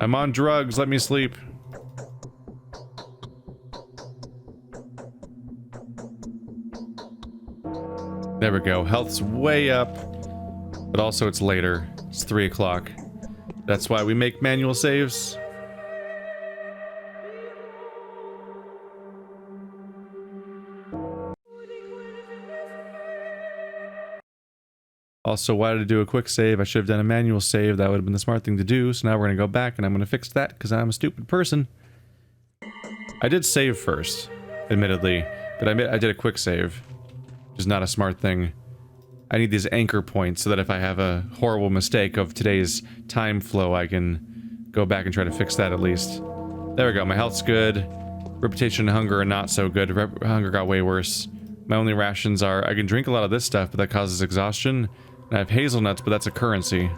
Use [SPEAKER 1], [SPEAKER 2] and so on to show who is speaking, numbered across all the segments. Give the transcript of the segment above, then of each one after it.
[SPEAKER 1] I'm on drugs, let me sleep. There we go. Health's way up, but also it's later. It's 3 o'clock. That's why we make manual saves. Also, why did I do a quick save? I should have done a manual save. That would have been the smart thing to do. So now we're going to go back and I'm going to fix that because I'm a stupid person. I did save first, admittedly, but I did a quick save, which is not a smart thing. I need these anchor points so that if I have a horrible mistake of today's time flow, I can go back and try to fix that at least. There we go. My health's good. Reputation and hunger are not so good. Hunger got way worse. My only rations are, I can drink a lot of this stuff, but that causes exhaustion. And I have hazelnuts, but that's a currency.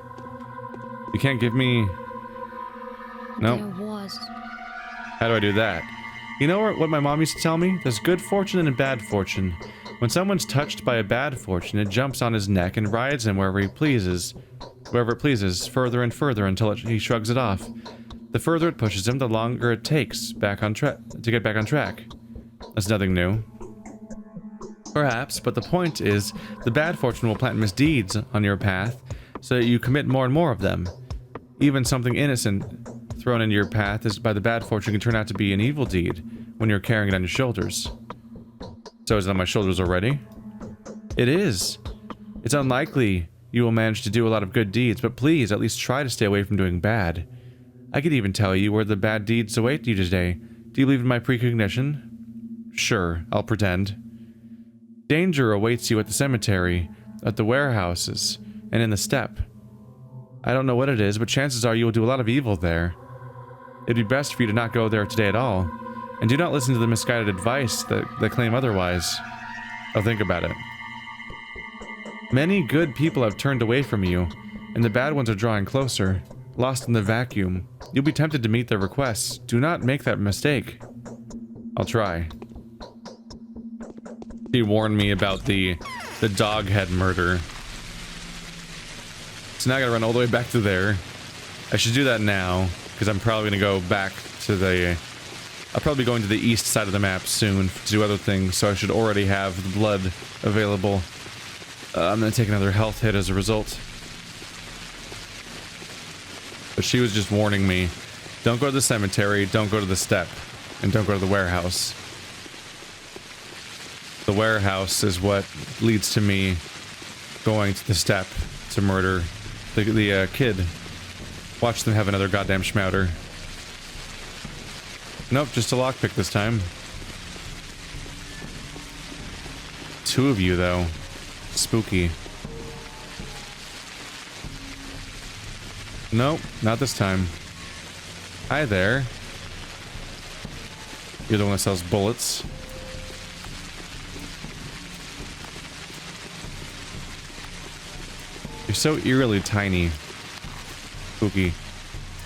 [SPEAKER 1] You can't give me... No.
[SPEAKER 2] There was.
[SPEAKER 1] How do I do that? You know what my mom used to tell me? There's good fortune and bad fortune. When someone's touched by a bad fortune, it jumps on his neck and rides him wherever it pleases, further and further until he shrugs it off. The further it pushes him, the longer it takes to get back on track. That's nothing new. Perhaps, but the point is, the bad fortune will plant misdeeds on your path, so that you commit more and more of them. Even something innocent thrown into your path by the bad fortune can turn out to be an evil deed when you're carrying it on your shoulders. So is it on my shoulders already? It is. It's unlikely you will manage to do a lot of good deeds, but please at least try to stay away from doing bad. I could even tell you where the bad deeds await you today. Do you believe in my precognition? Sure, I'll pretend. Danger awaits you at the cemetery, at the warehouses, and in the steppe. I don't know what it is, but chances are you will do a lot of evil there. It'd be best for you to not go there today at all, and do not listen to the misguided advice that claim otherwise. I'll think about it. Many good people have turned away from you, and the bad ones are drawing closer, lost in the vacuum. You'll be tempted to meet their requests. Do not make that mistake. I'll try. He warned me about the dog head murder. So now I gotta run all the way back to there. I should do that now, because I'm probably gonna go back to the... I'll probably be going to the east side of the map soon to do other things, so I should already have the blood available. I'm gonna take another health hit as a result. But she was just warning me, don't go to the cemetery, don't go to the steppe, and don't go to the warehouse. The warehouse is what leads to me going to the steppe to murder the kid. Watch them have another goddamn schmouter. Nope, just a lockpick this time. 2 of you, though. Spooky. Nope, not this time. Hi there. You're the one that sells bullets. You're so eerily tiny. Spooky.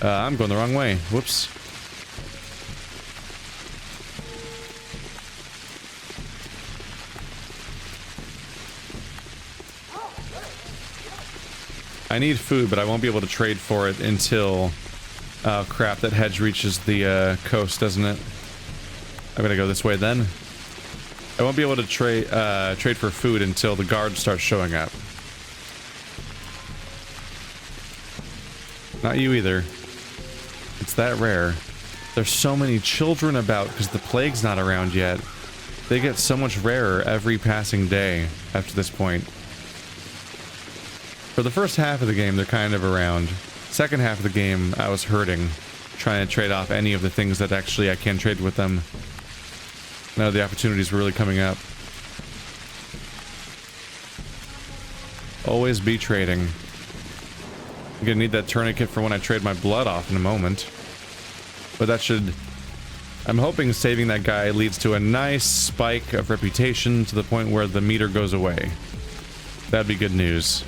[SPEAKER 1] I'm going the wrong way. Whoops. I need food, but I won't be able to trade for it until... Oh crap, that hedge reaches the coast, doesn't it? I'm gonna go this way then. I won't be able to trade for food until the guards start showing up. Not you either. It's that rare. There's so many children about because the plague's not around yet. They get so much rarer every passing day after this point. For the first half of the game, they're kind of around. Second half of the game, I was hurting, trying to trade off any of the things that actually I can trade with them. Now the opportunities were really coming up. Always be trading. I'm gonna need that tourniquet for when I trade my blood off in a moment. But that should... I'm hoping saving that guy leads to a nice spike of reputation to the point where the meter goes away. That'd be good news.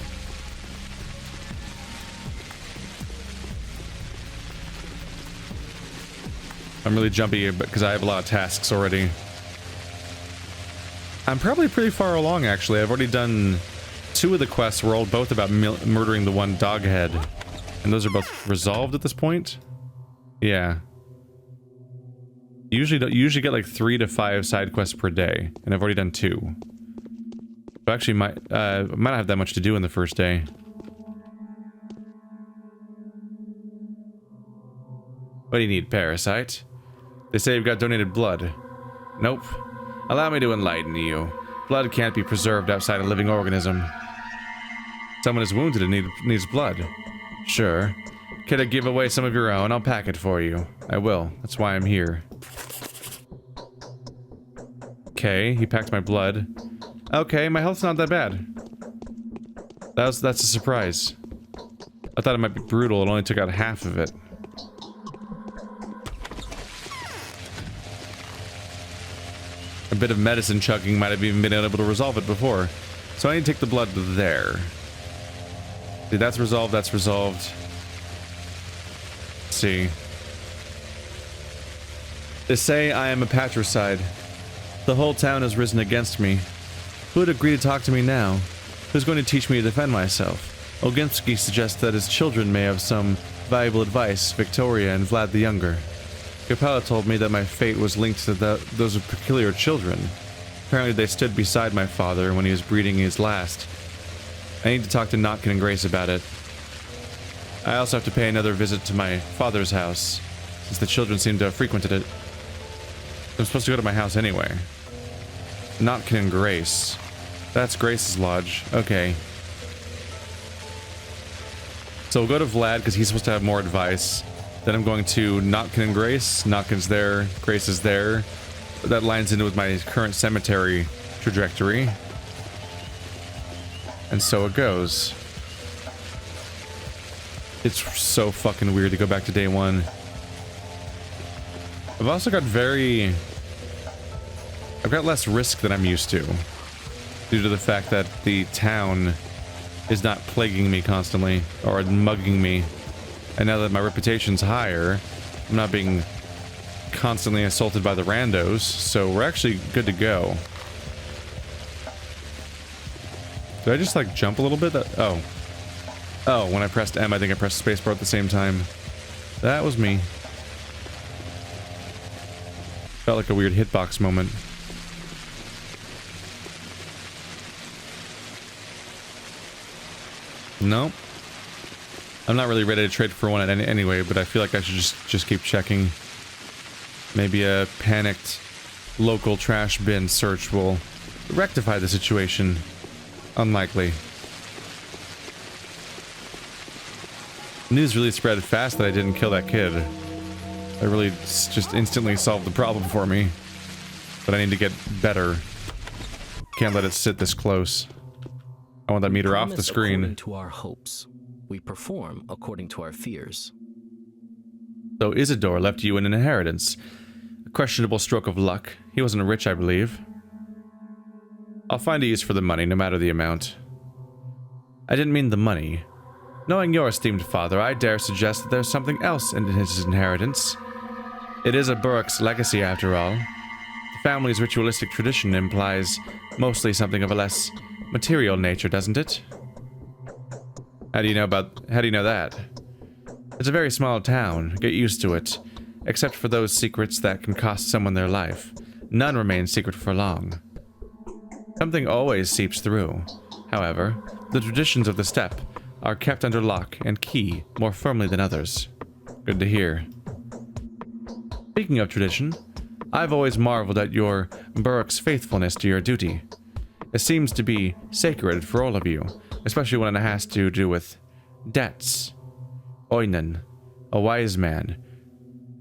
[SPEAKER 1] I'm really jumpy because I have a lot of tasks already. I'm probably pretty far along, actually. I've already done 2 of the quests were all both about murdering the one dog head. And those are both resolved at this point. Yeah. Usually get like 3 to 5 side quests per day, and I've already done 2. So actually might not have that much to do in the first day. What do you need, parasite? They say you've got donated blood. Nope. Allow me to enlighten you. Blood can't be preserved outside a living organism. Someone is wounded and needs blood. Sure. Could I give away some of your own? I'll pack it for you. I will. That's why I'm here. Okay, he packed my blood. Okay, my health's not that bad. That's a surprise. I thought it might be brutal. It only took out half of it. A bit of medicine chugging might have even been able to resolve it before. So I need to take the blood there. See, that's resolved, that's resolved. Let's see. They say I am a patricide. The whole town has risen against me. Who would agree to talk to me now? Who's going to teach me to defend myself? Oginski suggests that his children may have some valuable advice, Victoria and Vlad the Younger. Capella told me that my fate was linked to those of peculiar children. Apparently they stood beside my father when he was breeding his last. I need to talk to Notkin and Grace about it. I also have to pay another visit to my father's house, since the children seem to have frequented it. I'm supposed to go to my house anyway. Notkin and Grace. That's Grace's lodge. Okay. So we'll go to Vlad, because he's supposed to have more advice. Then I'm going to Notkin and Grace. Notkin's there. Grace is there. That lines into with my current cemetery trajectory. And so it goes. It's so fucking weird to go back to day 1. I've also got I've got less risk than I'm used to. Due to the fact that the town is not plaguing me constantly, or mugging me. And now that my reputation's higher, I'm not being constantly assaulted by the randos, so we're actually good to go. Did I just like jump a little bit? Oh, when I pressed M, I think I pressed spacebar at the same time. That was me. Felt like a weird hitbox moment. Nope. I'm not really ready to trade for one anyway, but I feel like I should just keep checking. Maybe a panicked local trash bin search will rectify the situation. Unlikely. News really spread fast that I didn't kill that kid. That really just instantly solved the problem for me. But I need to get better. Can't let it sit this close. I want that meter off the screen.
[SPEAKER 2] According to our hopes, we perform according to our fears.
[SPEAKER 1] So Isidore left you an inheritance. A questionable stroke of luck. He wasn't rich, I believe. I'll find a use for the money, no matter the amount. I didn't mean the money. Knowing your esteemed father, I dare suggest that there's something else in his inheritance. It is a Burke's legacy, after all. The family's ritualistic tradition implies mostly something of a less material nature, doesn't it? How do you know that? It's a very small town. Get used to it. Except for those secrets that can cost someone their life. None remain secret for long. Something always seeps through. However, the traditions of the steppe are kept under lock and key more firmly than others. Good to hear. Speaking of tradition, I've always marveled at your Burke's faithfulness to your duty. It seems to be sacred for all of you, especially when it has to do with debts. Oinen, a wise man.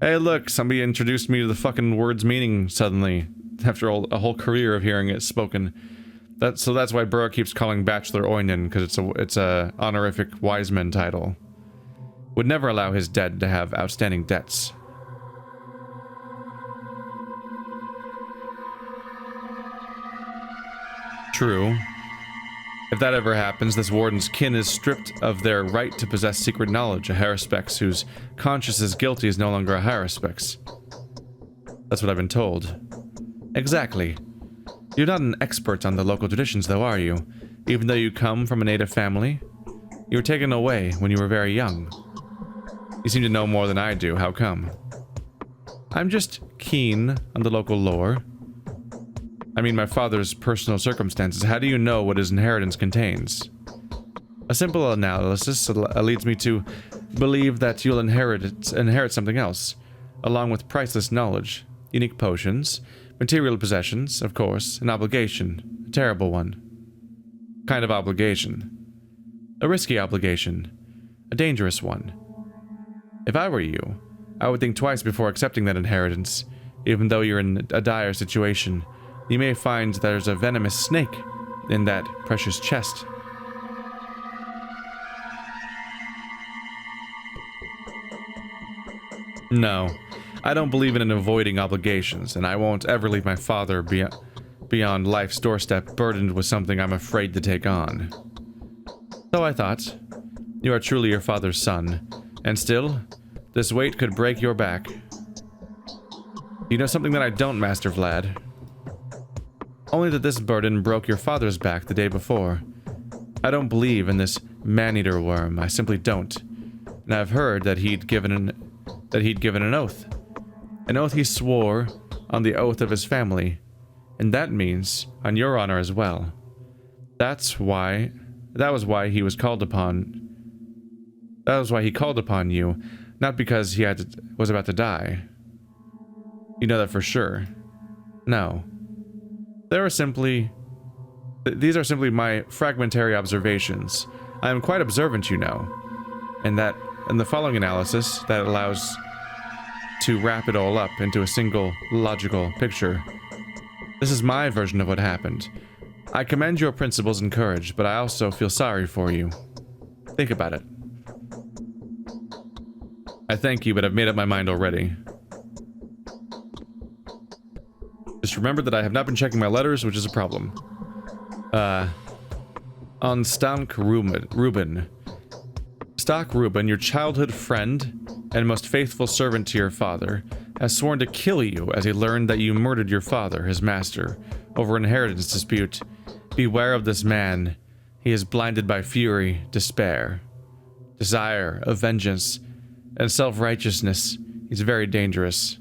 [SPEAKER 1] Hey look, somebody introduced me to the fucking word's meaning suddenly, after a whole career of hearing it spoken. So that's why Burke keeps calling Bachelor Oinen, because it's a honorific wise man title. Would never allow his dead to have outstanding debts. True. If that ever happens, this warden's kin is stripped of their right to possess secret knowledge. A Haruspex whose conscience is guilty is no longer a Haruspex. That's what I've been told. Exactly. You're not an expert on the local traditions, though, are you? Even though you come from a native family? You were taken away when you were very young. You seem to know more than I do. How come? I'm just keen on the local lore. I mean, my father's personal circumstances. How do you know what his inheritance contains? A simple analysis leads me to believe that you'll inherit something else, along with priceless knowledge, unique potions, material possessions, of course, an obligation, a terrible one. Kind of obligation. A risky obligation, a dangerous one. If I were you, I would think twice before accepting that inheritance, even though you're in a dire situation. You may find there's a venomous snake in that precious chest. No, I don't believe in avoiding obligations, and I won't ever leave my father beyond life's doorstep burdened with something I'm afraid to take on. So I thought, you are truly your father's son, and still, this weight could break your back. You know something that I don't, Master Vlad? Only that this burden broke your father's back the day before. I don't believe in this man-eater worm, I simply don't. And I've heard that he'd given an oath. An oath he swore on the oath of his family. And that means on your honor as well. That was why he called upon you, not because he was about to die. You know that for sure. No. These are simply my fragmentary observations. I am quite observant, you know. And the following analysis that allows to wrap it all up into a single logical picture. This is my version of what happened. I commend your principles and courage, but I also feel sorry for you. Think about it. I thank you, but I've made up my mind already. Just remember that I have not been checking my letters, which is a problem. On Stank Reuben. Stock Reuben, your childhood friend and most faithful servant to your father, has sworn to kill you as he learned that you murdered your father, his master, over an inheritance dispute. Beware of this man. He is blinded by fury, despair, desire of vengeance, and self-righteousness. He's very dangerous.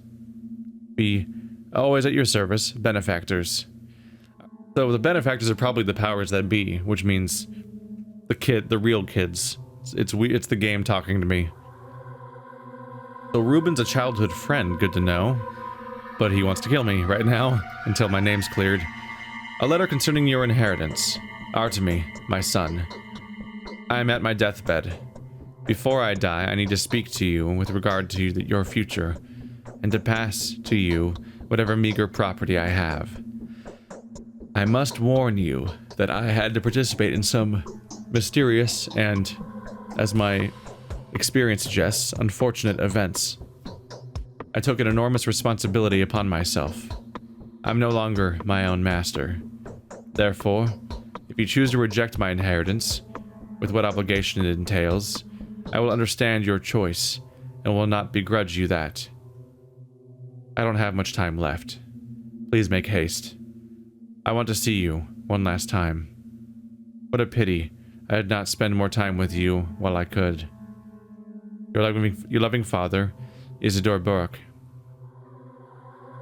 [SPEAKER 1] Be always at your service, benefactors. So the benefactors are probably the powers that be, which means the real kids. It's the game talking to me. So Reuben's a childhood friend, good to know. But he wants to kill me right now, until my name's cleared. A letter concerning your inheritance. Artemy, my son. I am at my deathbed. Before I die, I need to speak to you with regard to your future, and to pass to you whatever meager property I have. I must warn you that I had to participate in some mysterious and, as my experience suggests, unfortunate events. I took an enormous responsibility upon myself. I'm no longer my own master. Therefore, if you choose to reject my inheritance, with what obligation it entails, I will understand your choice, and will not begrudge you that. I don't have much time left. Please make haste. I want to see you one last time. What a pity I did not spend more time with you while I could. Your loving father, Isidore Burke.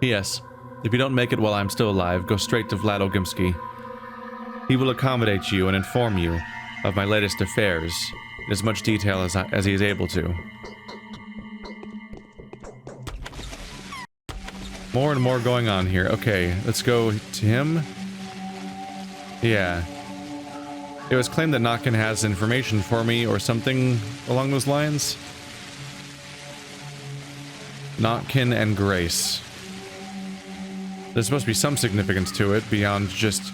[SPEAKER 1] P.S. If you don't make it while I'm still alive, go straight to Vlad Ogimsky. He will accommodate you and inform you of my latest affairs in as much detail as he is able to. More and more going on here. Okay, let's go to him. Yeah. It was claimed that Notkin has information for me or something along those lines. Notkin and Grace. There's supposed to be some significance to it beyond just...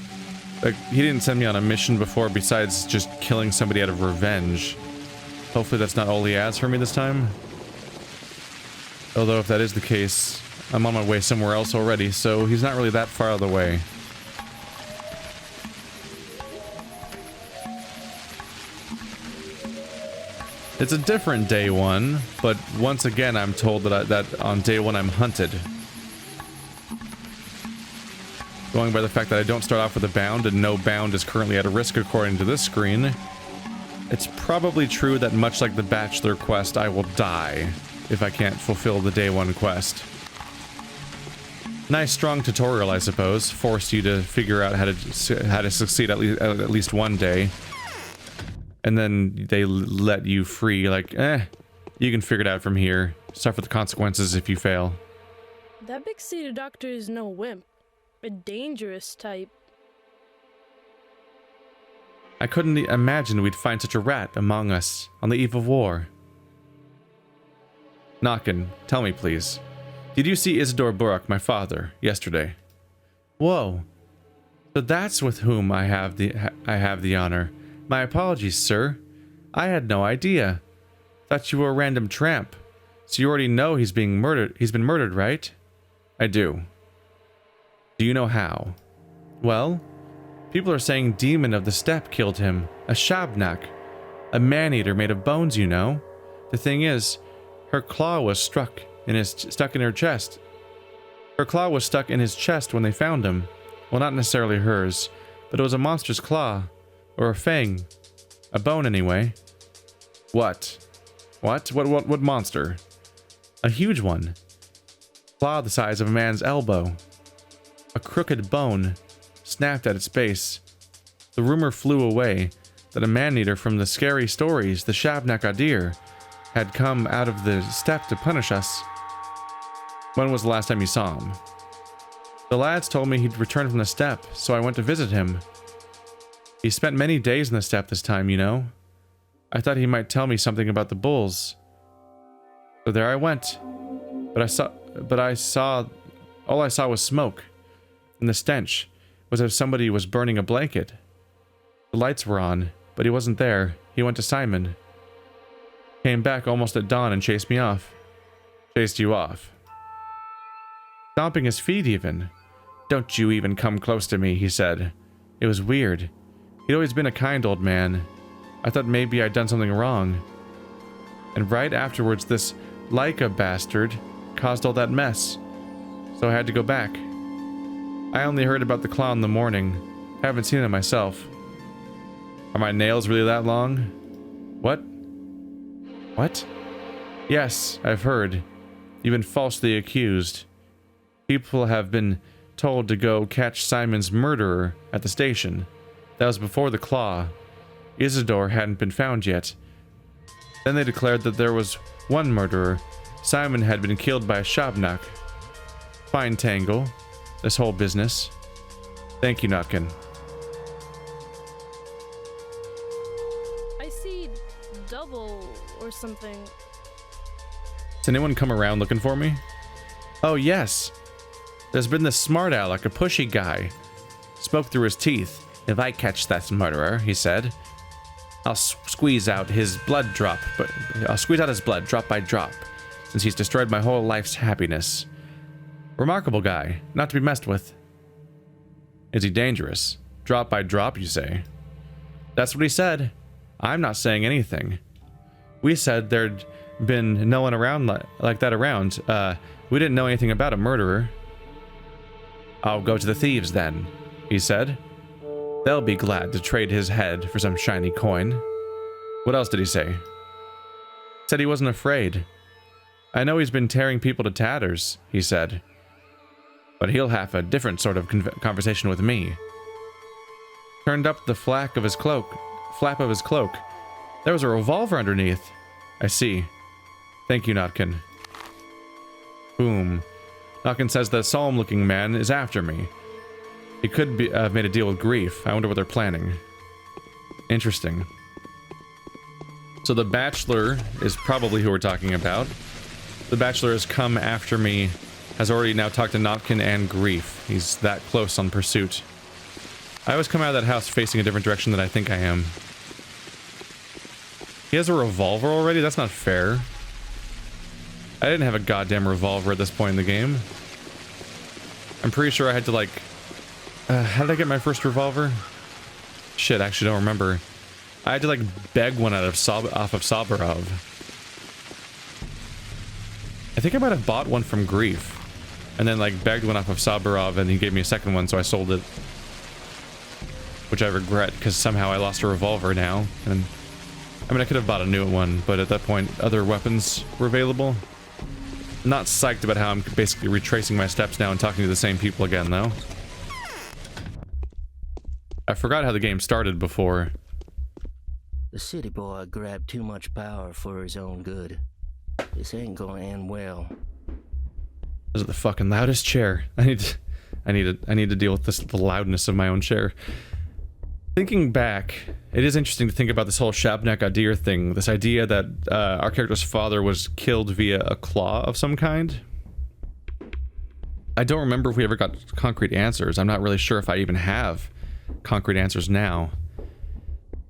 [SPEAKER 1] Like, he didn't send me on a mission before besides just killing somebody out of revenge. Hopefully that's not all he has for me this time. Although if that is the case, I'm on my way somewhere else already, so he's not really that far out of the way. It's a different day one, but once again I'm told that on day one I'm hunted. Going by the fact that I don't start off with a bound, and no bound is currently at a risk according to this screen, It's probably true that much like the Bachelor quest, I will die if I can't fulfill the day one quest. Nice strong tutorial, I suppose. Forced you to figure out how to succeed at least one day. And then they let you free, like, you can figure it out from here. Suffer the consequences if you fail.
[SPEAKER 3] That big city doctor is no wimp. A dangerous type.
[SPEAKER 1] I couldn't imagine we'd find such a rat among us on the eve of war. Knockin', tell me please. Did you see Isidore Burke, my father, yesterday? Whoa. So that's with whom I have the honor. My apologies, sir. I had no idea. Thought you were a random tramp. So you already know he's being murdered. He's been murdered, right? I do. Do you know how? Well, people are saying Demon of the Steppe killed him. A shabnak. A man-eater made of bones, you know. The thing is, her claw was stuck in her chest. Her claw was stuck in his chest when they found him. Well, not necessarily hers, but it was a monstrous claw. Or a fang. A bone, anyway. What? What monster? A huge one. Claw the size of a man's elbow. A crooked bone snapped at its base. The rumor flew away that a man-eater from the scary stories, the Shabnak Adir, had come out of the steppe to punish us. When was the last time you saw him? The lads told me he'd returned from the steppe, so I went to visit him. He spent many days in the steppe this time, you know. I thought he might tell me something about the bulls. So there I went. But all I saw was smoke. And the stench was as if somebody was burning a blanket. The lights were on, but he wasn't there. He went to Simon. Came back almost at dawn and chased me off. Chased you off. Stomping his feet even. Don't you even come close to me, he said. It was weird. He'd always been a kind old man. I thought maybe I'd done something wrong. And right afterwards, this Leica bastard caused all that mess. So I had to go back. I only heard about the claw in the morning. Haven't seen it myself. Are my nails really that long? What? What? Yes, I've heard. You've been falsely accused. People have been told to go catch Simon's murderer at the station. That was before the claw. Isidore hadn't been found yet. Then they declared that there was one murderer. Simon had been killed by a shabnak. Fine tangle, this whole business. Thank you, Notkin.
[SPEAKER 3] I see double or something.
[SPEAKER 1] Has anyone come around looking for me? Oh, yes. There's been this smart aleck, a pushy guy. Spoke through his teeth. If I catch that murderer, he said, I'll squeeze out his blood drop by drop, since he's destroyed my whole life's happiness. Remarkable guy, not to be messed with. Is he dangerous? Drop by drop, you say? That's what he said. I'm not saying anything. We said there'd been no one around like that around. We didn't know anything about a murderer. I'll go to the thieves then, he said. They'll be glad to trade his head for some shiny coin. What else did he say? Said he wasn't afraid. I know he's been tearing people to tatters, he said. But he'll have a different sort of conversation with me. Turned up the flap of his cloak. There was a revolver underneath. I see. Thank you, Notkin. Boom. Notkin says the solemn-looking man is after me. He could be made a deal with grief. I wonder what they're planning. Interesting. So the Bachelor is probably who we're talking about. The Bachelor has come after me, has already now talked to Notkin and Grief. He's that close on pursuit. I always come out of that house facing a different direction than I think I am. He has a revolver already? That's not fair. I didn't have a goddamn revolver at this point in the game. I'm pretty sure I had to like... how did I get my first revolver? Shit, I actually don't remember. I had to like beg one off of Soberov. I think I might have bought one from Grief. And then like begged one off of Soberov and he gave me a second one, so I sold it. Which I regret, because somehow I lost a revolver now. And I mean, I could have bought a new one, but at that point, other weapons were available. Not psyched about how I'm basically retracing my steps now and talking to the same people again, though. I forgot how the game started before.
[SPEAKER 2] The city boy grabbed too much power for his own good. This ain't gonna end well.
[SPEAKER 1] This is the fucking loudest chair. I need to deal with the loudness of my own chair. Thinking back, it is interesting to think about this whole Shabnak-Adir thing. This idea that our character's father was killed via a claw of some kind. I don't remember if we ever got concrete answers. I'm not really sure if I even have concrete answers now.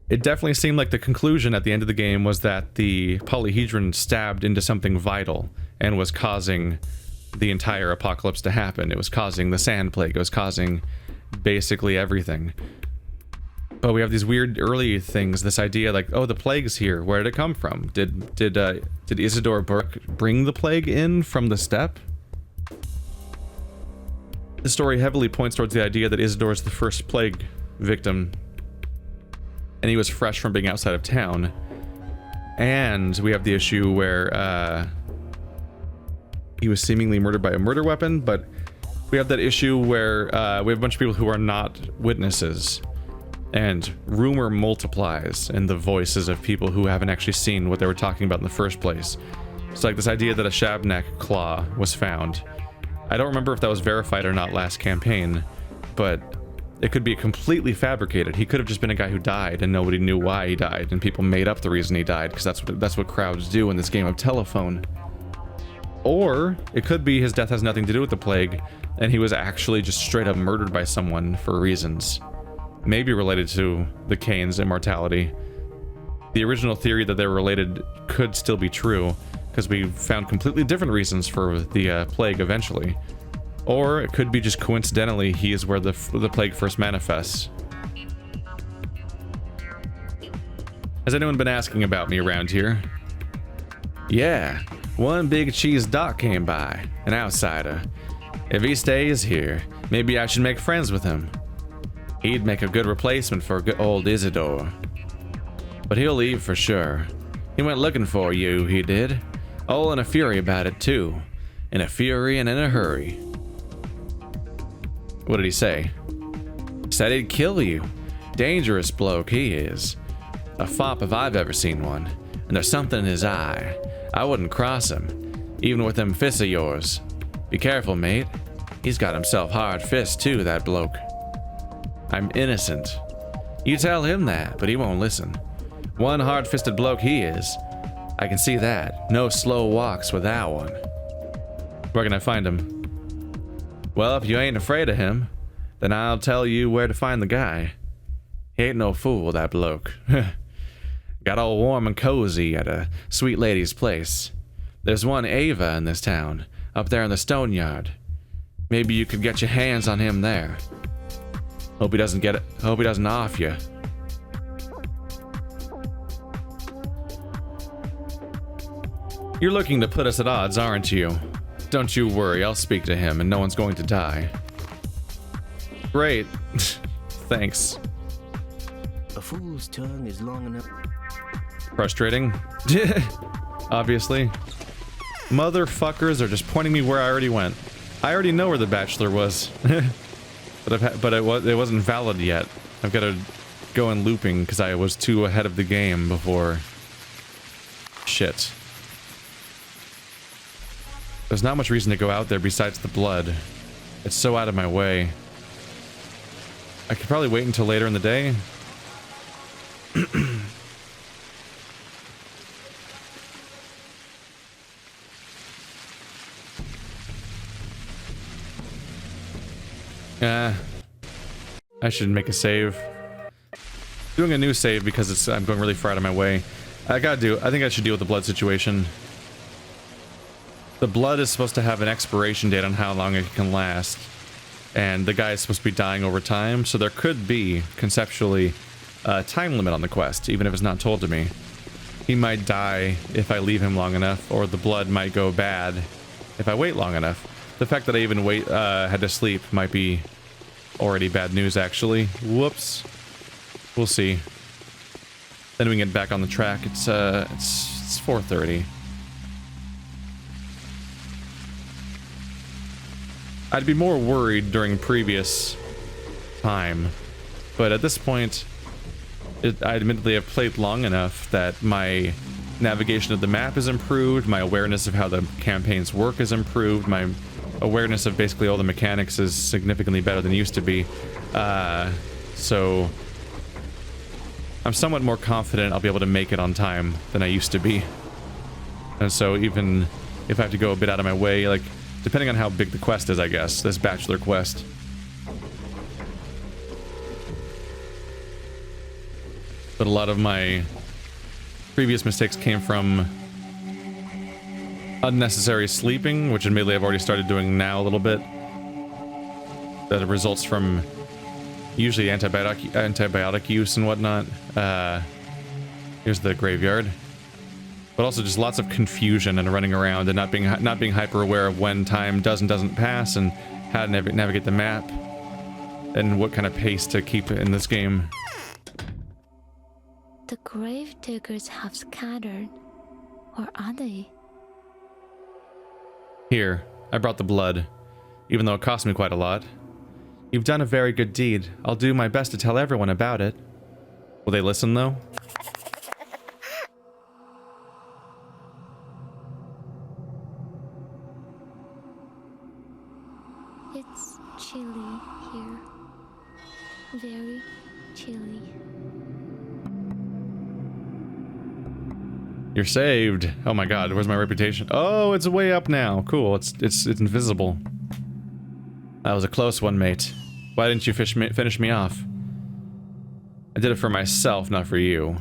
[SPEAKER 1] It definitely seemed like the conclusion at the end of the game was that the polyhedron stabbed into something vital and was causing the entire apocalypse to happen. It was causing the sand plague. It was causing basically everything. But we have these weird early things, this idea like, oh, the plague's here. Where did it come from? Did Isidore Burke bring the plague in from the steppe? The story heavily points towards the idea that Isidore is the first plague victim, and he was fresh from being outside of town. And we have the issue where he was seemingly murdered by a murder weapon, but we have that issue where we have a bunch of people who are not witnesses. And rumor multiplies in the voices of people who haven't actually seen what they were talking about in the first place. It's like this idea that a Shabnak claw was found. I don't remember if that was verified or not last campaign, but it could be completely fabricated. He could have just been a guy who died and nobody knew why he died, and people made up the reason he died, because that's what crowds do in this game of telephone. Or it could be his death has nothing to do with the plague, and he was actually just straight up murdered by someone for reasons. Maybe related to the Kane's immortality. The original theory that they're related could still be true, because we found completely different reasons for the plague eventually. Or it could be just coincidentally he is where the plague first manifests. Has anyone been asking about me around here? Yeah, one big cheese doc came by, an outsider. If he stays here, maybe I should make friends with him. He'd make a good replacement for old Isidore. But he'll leave for sure. He went looking for you, he did. All in a fury about it, too. In a fury and in a hurry. What did he say? Said he'd kill you. Dangerous bloke he is. A fop if I've ever seen one. And there's something in his eye. I wouldn't cross him. Even with them fists of yours. Be careful, mate. He's got himself hard fists, too, that bloke. I'm innocent. You tell him that, but he won't listen. One hard-fisted bloke he is. I can see that. No slow walks with that one. Where can I find him? Well, if you ain't afraid of him, then I'll tell you where to find the guy. He ain't no fool, that bloke. Got all warm and cozy at a sweet lady's place. There's one Ava in this town, up there in the stone yard. Maybe you could get your hands on him there. Hope he doesn't off you. You're looking to put us at odds, aren't you? Don't you worry, I'll speak to him and no one's going to die. Great. Thanks.
[SPEAKER 2] A fool's tongue is long enough.
[SPEAKER 1] Frustrating. Obviously. Motherfuckers are just pointing me where I already went. I already know where the bachelor was. But it wasn't valid yet. I've got to go in looping because I was too ahead of the game before. Shit. There's not much reason to go out there besides the blood. It's so out of my way. I could probably wait until later in the day. I should make a save. Doing a new save because I'm going really far out of my way. I think I should deal with the blood situation. The blood is supposed to have an expiration date on how long it can last. And the guy is supposed to be dying over time, so there could be, conceptually, a time limit on the quest, even if it's not told to me. He might die if I leave him long enough, or the blood might go bad if I wait long enough. The fact that I even had to sleep might be already bad news, actually. Whoops. We'll see. Then we can get back on the track. It's 4:30. I'd be more worried during previous time, but at this point, I admittedly have played long enough that my navigation of the map is improved, my awareness of how the campaigns work is improved, my awareness of basically all the mechanics is significantly better than it used to be. So I'm somewhat more confident I'll be able to make it on time than I used to be. And so even if I have to go a bit out of my way, like, depending on how big the quest is, I guess, this bachelor quest. But a lot of my previous mistakes came from unnecessary sleeping, which admittedly I've already started doing now a little bit. That results from usually antibiotic use and whatnot. Here's the graveyard. But also just lots of confusion and running around and not being hyper aware of when time does and doesn't pass and how to navigate the map and what kind of pace to keep in this game.
[SPEAKER 4] The grave diggers have scattered, or are they?
[SPEAKER 1] Here, I brought the blood, even though it cost me quite a lot. You've done a very good deed. I'll do my best to tell everyone about it. Will they listen, though?
[SPEAKER 4] It's chilly here. Very chilly.
[SPEAKER 1] You're saved. Oh my god, where's my reputation? Oh, it's way up now. Cool, it's invisible. That was a close one, mate. Why didn't you finish me off? I did it for myself, not for you.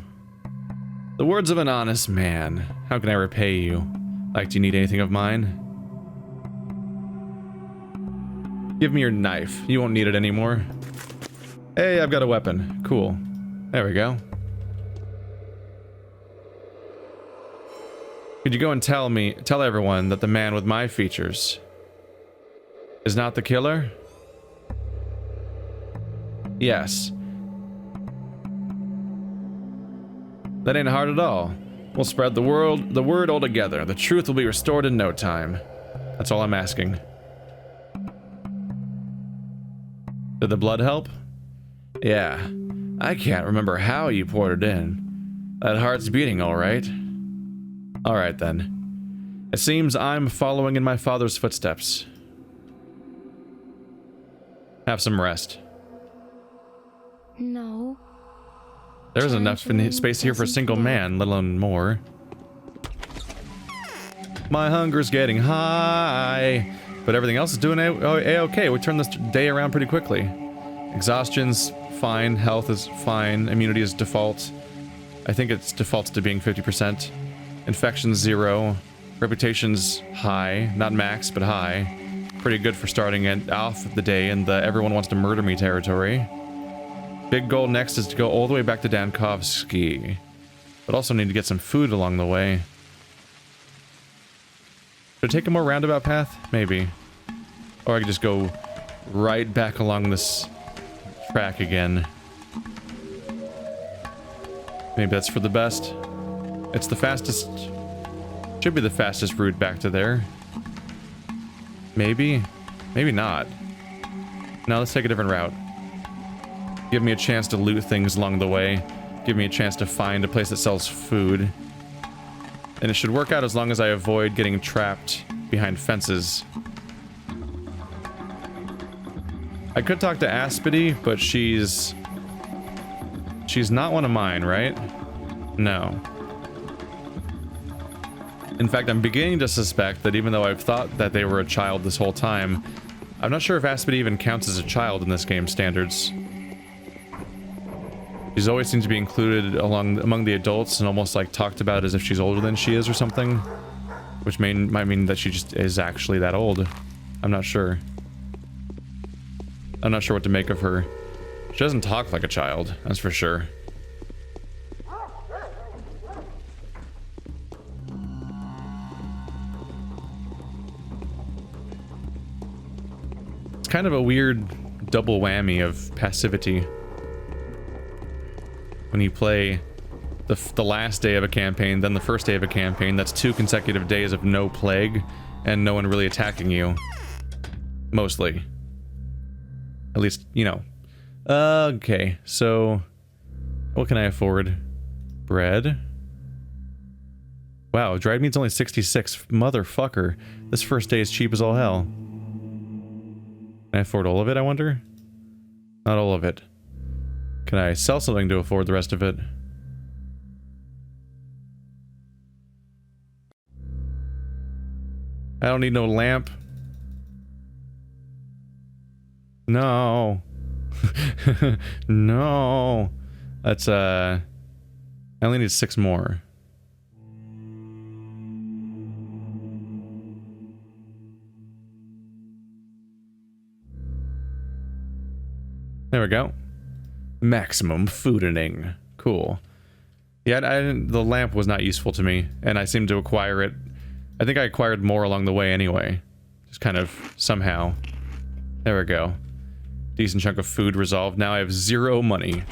[SPEAKER 1] The words of an honest man. How can I repay you? Like, do you need anything of mine? Give me your knife. You won't need it anymore. Hey, I've got a weapon. Cool. There we go. Could you go and tell everyone that the man with my features is not the killer? Yes. That ain't hard at all. We'll spread the word all together. The truth will be restored in no time. That's all I'm asking. Did the blood help? Yeah. I can't remember how you poured it in. That heart's beating all right. All right then. It seems I'm following in my father's footsteps. Have some rest.
[SPEAKER 4] No.
[SPEAKER 1] There's enough space here for a single man, let alone more. My hunger's getting high, but everything else is doing a-okay. We turned this day around pretty quickly. Exhaustion's fine, health is fine, immunity is default. I think it's defaults to being 50%. Infection's 0. Reputation's high, not max, but high. Pretty good for starting off the day in the everyone wants to murder me territory. Big goal next is to go all the way back to Dankovsky, but also need to get some food along the way. Should I take a more roundabout path? Maybe. Or I could just go right back along this track again. Maybe that's for the best. It's the fastest... Should be the fastest route back to there. Maybe? Maybe not. No, let's take a different route. Give me a chance to loot things along the way. Give me a chance to find a place that sells food. And it should work out as long as I avoid getting trapped behind fences. I could talk to Aspity, but she's not one of mine, right? No. In fact, I'm beginning to suspect that even though I've thought that they were a child this whole time, I'm not sure if Aspity even counts as a child in this game's standards. She's always seems to be included among the adults and almost like talked about as if she's older than she is or something. Which might mean that she just is actually that old. I'm not sure. I'm not sure what to make of her. She doesn't talk like a child, that's for sure. It's kind of a weird double whammy of passivity when you play the last day of a campaign, then the first day of a campaign. That's 2 consecutive days of no plague and no one really attacking you. Mostly. At least, you know. Okay, so what can I afford? Bread. Wow, dried meat's only 66. Motherfucker. This first day is cheap as all hell. Can I afford all of it, I wonder? Not all of it. Can I sell something to afford the rest of it? I don't need no lamp. No. No. That's, I only need 6 more. There we go. Maximum foodening. Cool. Yeah, the lamp was not useful to me, and I seemed to acquire it. I think I acquired more along the way anyway. Just kind of somehow. There we go. Decent chunk of food resolved. Now I have 0 money.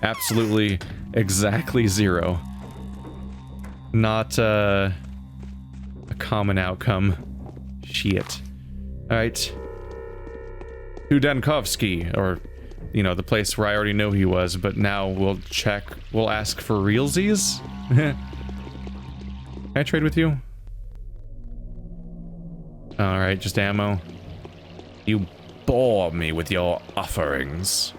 [SPEAKER 1] Absolutely, exactly 0. Not a common outcome. Shit. Alright. Hudankovsky, or, you know, the place where I already know he was, but now we'll check. We'll ask for realsies? Can I trade with you? Alright, just ammo. You bore me with your offerings.